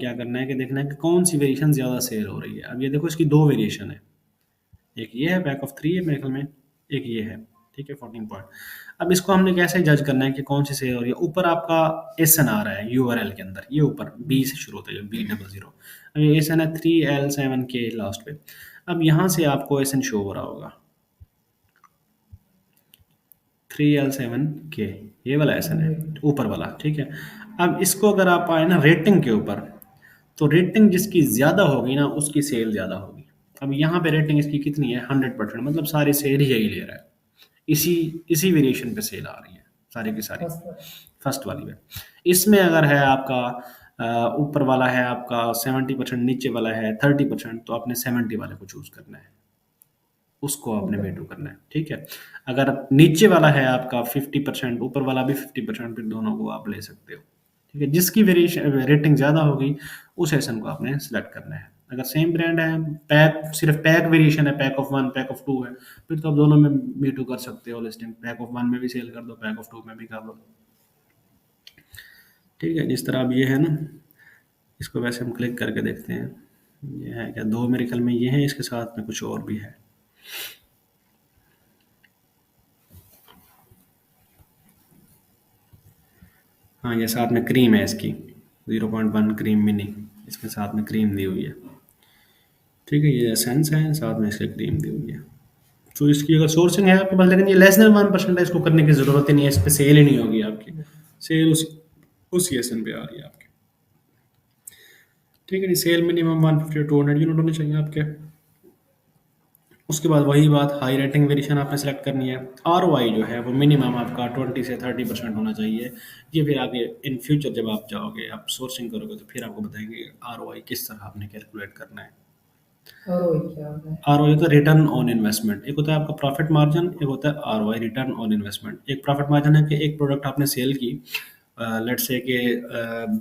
क्या करना है कि देखना है कि कौन सी वेरिएशन ज़्यादा सेल हो रही है। अब ये देखो इसकी 2 वेरिएशन है, एक ये है बैक ऑफ 3 है मेरे ख्याल में, एक ये है, ठीक है 14 पॉइंट। अब इसको हमने कैसे जज करना है कि कौन सी सेल हो रही है। ऊपर आपका एसएन आ रहा है यूआरएल के अंदर, ये ऊपर बी से शुरू होता है, B00। अब ये एसएन है 3L7K लास्ट पे। अब यहाँ से आपको एसएन शो हो रहा होगा 3L7K, ये वाला एसएन है ऊपर वाला, ठीक है। अब इसको अगर आप आए ना रेटिंग के ऊपर, तो रेटिंग जिसकी ज़्यादा होगी ना उसकी सेल ज़्यादा होगी। अब यहाँ पे रेटिंग इसकी कितनी है 100%, मतलब सारी सेल ही यही ले रहा है, इसी इसी वेरिएशन पे सेल आ रही है सारी की सारी, फर्स्ट वाली में। इसमें अगर है आपका ऊपर वाला है आपका 70%, नीचे वाला है 30%, तो आपने 70 वाले को चूज करना है, उसको आपने वेटू करना है, ठीक है। अगर नीचे वाला है आपका 50%, ऊपर वाला भी 50%, फिर दोनों को आप ले सकते हो, ठीक है। जिसकी वेरिएशन रेटिंग ज़्यादा होगी उस सेशन को आपने सेलेक्ट करना है। अगर सेम ब्रांड है, पैक सिर्फ पैक वेरिएशन है, पैक ऑफ 1 पैक ऑफ 2 है, फिर तो आप दोनों में मीटू कर सकते हो लिस्टिंग, पैक ऑफ 1 में भी सेल कर दो, पैक ऑफ 2 में भी कर दो, ठीक है। जिस तरह अब ये है ना, इसको वैसे हम क्लिक करके देखते हैं, ये है क्या, 2 मेरे ख्याल में ये है, इसके साथ में कुछ और भी है। हाँ, ये साथ में क्रीम है इसकी 0.1 क्रीम मिनी, इसके साथ में क्रीम दी हुई है, ठीक है। ये एसेंस है, साथ में इसके क्रीम दी हुई है। तो इसकी अगर सोर्सिंग है आपके पास, लेकिन ये लेस देन 1% है, इसको करने की ज़रूरत ही नहीं है, इस पे सेल ही नहीं होगी आपकी, सेल उसी एसन पे आ रही है आपकी, ठीक है जी। सेल मिनिमम 150 टू 200 यूनिट होने चाहिए आपके। उसके बाद वही बात, हाई रेटिंग वेरिएशन आपने सेलेक्ट करनी है। आर जो है वो मिनिमम आपका 20 से 30% होना चाहिए। ये फिर आगे इन फ्यूचर जब आप जाओगे, आप सोर्सिंग करोगे, तो फिर आपको बताएंगे आर किस तरह आपने कैलकुलेट करना है। आर ओ होता है रिटर्न ऑन इन्वेस्टमेंट, एक होता है आपका प्रॉफिट मार्जिन, एक होता है आर रिटर्न ऑन इन्वेस्टमेंट। एक प्रॉफिट मार्जिन है कि एक प्रोडक्ट आपने सेल की, लेट्स से कि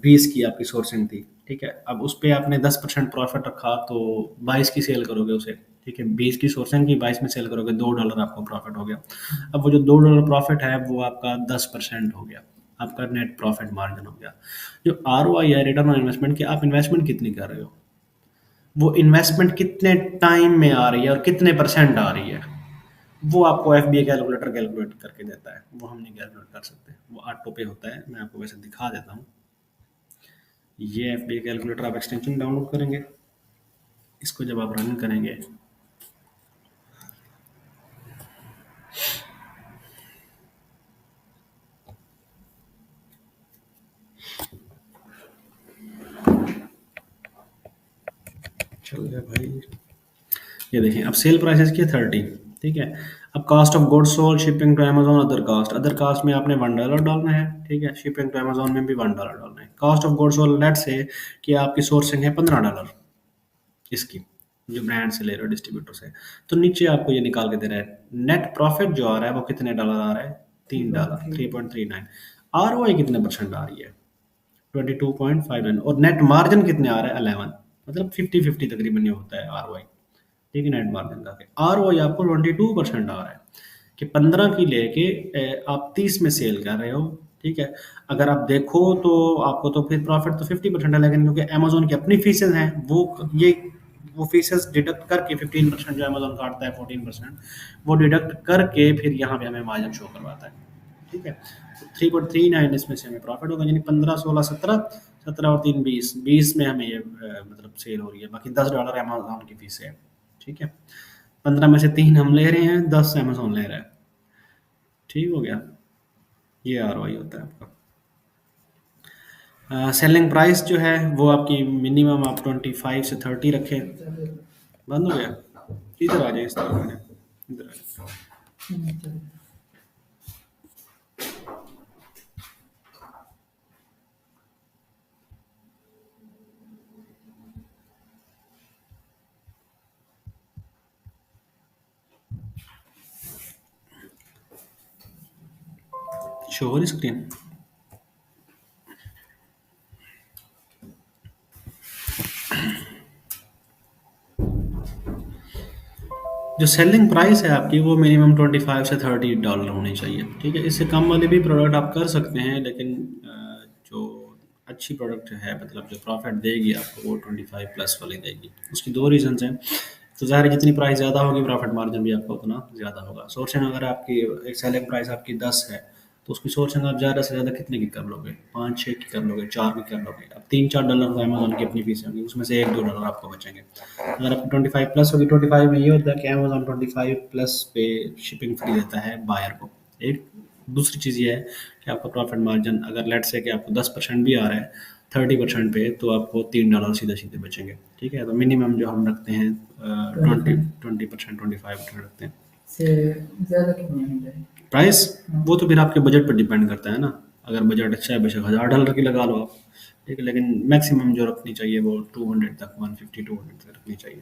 20 की आपकी सोर्सिंग थी, ठीक है। अब उस पे आपने 10% प्रॉफिट रखा, तो 22 की सेल करोगे उसे, ठीक है। 20 की सोर्सिंग की 22 में सेल करोगे, $2 आपको प्रॉफिट हो गया। अब वो जो $2 प्रॉफिट है वो आपका 10% हो गया, आपका नेट प्रॉफिट मार्जिन हो गया। जो आर है रिटर्न ऑन इन्वेस्टमेंट, कि आप इन्वेस्टमेंट कितनी कर रहे हो, वो इन्वेस्टमेंट कितने टाइम में आ रही है और कितने परसेंट आ रही है, वो आपको एफबीए कैलकुलेटर कैलकुलेट करके देता है, वो हम नहीं कैलकुलेट कर सकते, वो ऑटो पे होता है। मैं आपको वैसे दिखा देता हूँ, ये एफबीए कैलकुलेटर आप एक्सटेंशन डाउनलोड करेंगे, इसको जब आप रन करेंगे, चल गया भाई, ये देखें अब सेल प्राइसेस की 30, ठीक है। अब cost of goods sold, shipping to Amazon, other cost में आपने $1 डालना है, ठीक है। शिपिंग टू अमेजोन में भी $1 डालना है। Cost of goods sold, let's say कि आपकी सोर्सिंग है $15 इसकी, जो ब्रांड से ले रहे हो डिस्ट्रीब्यूटर से, तो नीचे आपको ये निकाल के दे रहा है नेट प्रॉफिट जो आ रहा है वो कितने डॉलर आ रहा है, $3, 3.39। आर कितने परसेंट आ रही है 22.59, और नेट मार्जिन कितने आ रहा है 11, मतलब 50-50 तकरीबन ये होता है आर, ठीक है। नेट मार्जिन का आर आपको 22% आ रहा है, कि 15 की लेके आप 30 में सेल कर रहे हो, ठीक है। अगर आप देखो तो आपको तो फिर प्रॉफिट तो 50% है, लेकिन क्योंकि अमेजोन की अपनी फीसेज हैं, वो फीसेस डिडक्ट करके 15% जो अमेजोन काटता है, 14% वो डिडक्ट करके फिर यहाँ पे हमें मार्जिन शो करवाता है, ठीक है। तो 3.39 इसमें से हमें प्रॉफिट होगा, यानी 15, 16, 17 और 3 20 में हमें ये मतलब सेल हो रही है। बाकी $10 अमेजोन की फीस है, ठीक है। 15 में से 3 हम ले रहे हैं, 10 अमेजोन ले रहा है, ठीक हो गया। ये आर होता है आपका। सेलिंग प्राइस जो है वो आपकी मिनिमम आप 25 से 30 रखें। बंद हो गया, इधर आ जाए, इस तरफ आ जाए, इधर आ जाए। शो हो रही स्क्रीन, जो सेलिंग प्राइस है आपकी वो मिनिमम 25 से $30 होनी चाहिए, ठीक है। इससे कम वाले भी प्रोडक्ट आप कर सकते हैं, लेकिन जो अच्छी प्रोडक्ट है, मतलब जो प्रॉफिट देगी आपको वो 25 प्लस वाली देगी। उसकी दो रीजंस हैं। तो ज़ाहिर है जितनी प्राइस ज़्यादा होगी प्रॉफिट मार्जिन भी आपका उतना ज़्यादा होगा। सोर्सिंग अगर आपकी एक सेलिंग प्राइस आपकी 10 है तो उसकी सोर्सिंग आप ज़्यादा से ज़्यादा कितने की कर लोगे? 5-6 की कर लोगे, 4 की कर लोगे। अब $3-4 तो अमेज़न की अपनी फीस होगी, उसमें से $1-2 आपको बचेंगे। अगर आपकी 25 प्लस होगी, 25 में ये होता है कि अमेज़न 25 प्लस पे शिपिंग फ्री देता है बायर को। एक दूसरी चीज़ ये है कि आपका प्रॉफिट मार्जिन अगर लेट्स से कि आपको 10% भी आ रहा है 30% पे, तो आपको $3 सीधे सीधे बचेंगे। ठीक है, तो मिनिमम जो हम रखते हैं 20% 25% रखते हैं। से ज़्यादा कितने होंगे? प्राइस वो तो फिर आपके बजट पर डिपेंड करता है ना। अगर बजट अच्छा है बेशक $1000 की लगा लो आप, ठीक है, लेकिन मैक्सिमम जो रखनी चाहिए वो 200 तक, 150-200 तक रखनी चाहिए।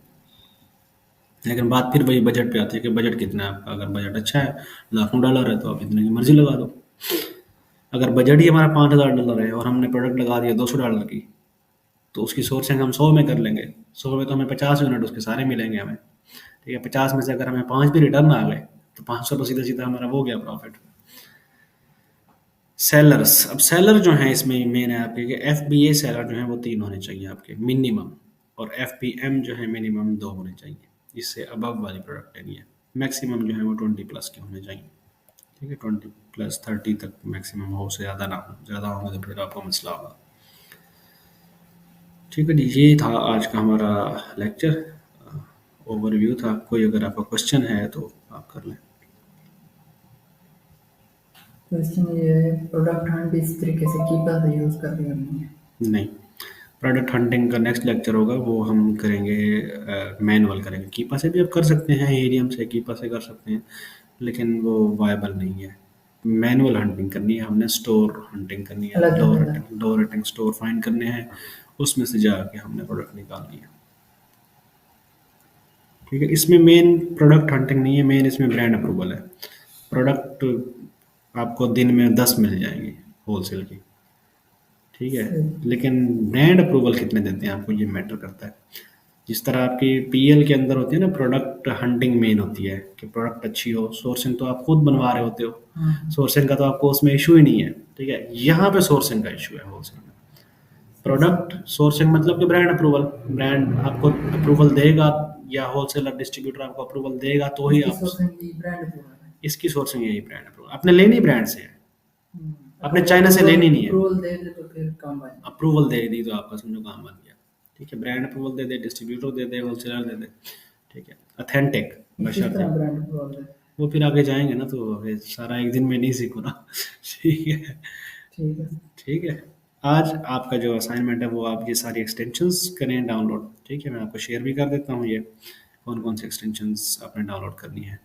लेकिन बात फिर वही बजट पे आती है कि बजट कितना है आपका। अगर बजट अच्छा है, लाखों डॉलर है, तो आप इतने की मर्जी लगा दो। अगर बजट ही हमारा $5000 है और हमने प्रोडक्ट लगा दिया $200 की, तो उसकी सोर्सिंग हम 100 में कर लेंगे। 100 में तो हमें 50 यूनिट उसके सारे मिलेंगे हमें। ठीक है, 50 में से अगर हमें 5 भी रिटर्न आ गए तो 500 तो सीधा सीधा हमारा वो हो गया प्रॉफिट। सेलर्स, अब सेलर जो हैं इसमें मेन है आपके कि एफ बी ए सेलर जो हैं वो 3 होने चाहिए आपके मिनिमम, और एफ पी एम जो है मिनिमम 2 होने चाहिए। इससे अबव वाली प्रोडक्ट नहीं है। मैक्सिमम जो है वो 20 प्लस के होने चाहिए। ठीक है, 20 प्लस 30 तक मैक्सिमम हो, से ज़्यादा ना हो। ज़्यादा होगा तो फिर आपको मसला होगा। ठीक है जी, ये था आज का हमारा लेक्चर, ओवरव्यू था। कोई अगर आपका क्वेश्चन है तो आप कर लें। क्वेश्चन ये है, प्रोडक्ट हंट इस तरीके से कीपा से यूज़ करके करनी है? नहीं, प्रोडक्ट हंटिंग का नेक्स्ट लेक्चर होगा, वो हम करेंगे मैनुअल करेंगे। कीपा से भी आप कर सकते हैं, एरियम से कीपा से कर सकते हैं, लेकिन वो वायबल नहीं है। मैनुअल हंटिंग करनी है हमने, स्टोर हंटिंग करनी है, अलग डोर अलग। Hunting, door hunting store find करने हैं, उसमें से जाके हमने प्रोडक्ट निकालनी है। ठीक है, इसमें मेन प्रोडक्ट हंटिंग नहीं है, मेन इसमें ब्रांड अप्रूवल है। प्रोडक्ट आपको दिन में 10 मिल जाएंगे होलसेल की, ठीक है, सही। लेकिन ब्रांड अप्रूवल कितने देते हैं आपको, ये मैटर करता है। जिस तरह आपकी पीएल के अंदर होती है ना, प्रोडक्ट हंटिंग मेन होती है कि प्रोडक्ट अच्छी हो। सोर्सिंग तो आप खुद बनवा रहे होते हो, सोर्सिंग का तो आपको उसमें इशू ही नहीं है। ठीक है, यहाँ पे सोर्सिंग का इशू है होलसेल में। प्रोडक्ट सोर्सिंग मतलब कि ब्रांड अप्रूवल, ब्रांड आपको अप्रूवल देगा या होलसेलर डिस्ट्रीब्यूटर आपको अप्रूवल देगा तो ही इसकी आप। सोर्सिंग की ब्रांड अप्रूवल है। इसकी सोर्सिंग यही ब्रांड अप्रूवल आपने लेनी ब्रांड से है, आपने अगर वो चाइना से लेनी नहीं है। अप्रूवल दे दे तो फिर काम बन अप्रूवल दे दी तो आपका समझो काम बन गया। ठीक है, ब्रांड अप्रूवल दे दे, डिस्ट्रीब्यूटर दे दे, होलसेलर दे दे। ठीक है, अथेंटिक जाए। किस बशर्ते, तरह ब्रांड अप्रूवल है? वो फिर आगे जाएंगे ना, तो फिर सारा एक दिन में नहीं सीखो ना। ठीक है। ठीक है। ठीक है, आज आपका जो असाइनमेंट है वो आप ये सारी एक्सटेंशंस करें डाउनलोड। ठीक है, मैं आपको शेयर भी कर देता हूँ ये कौन कौन सी एक्सटेंशंस आपने डाउनलोड करनी है।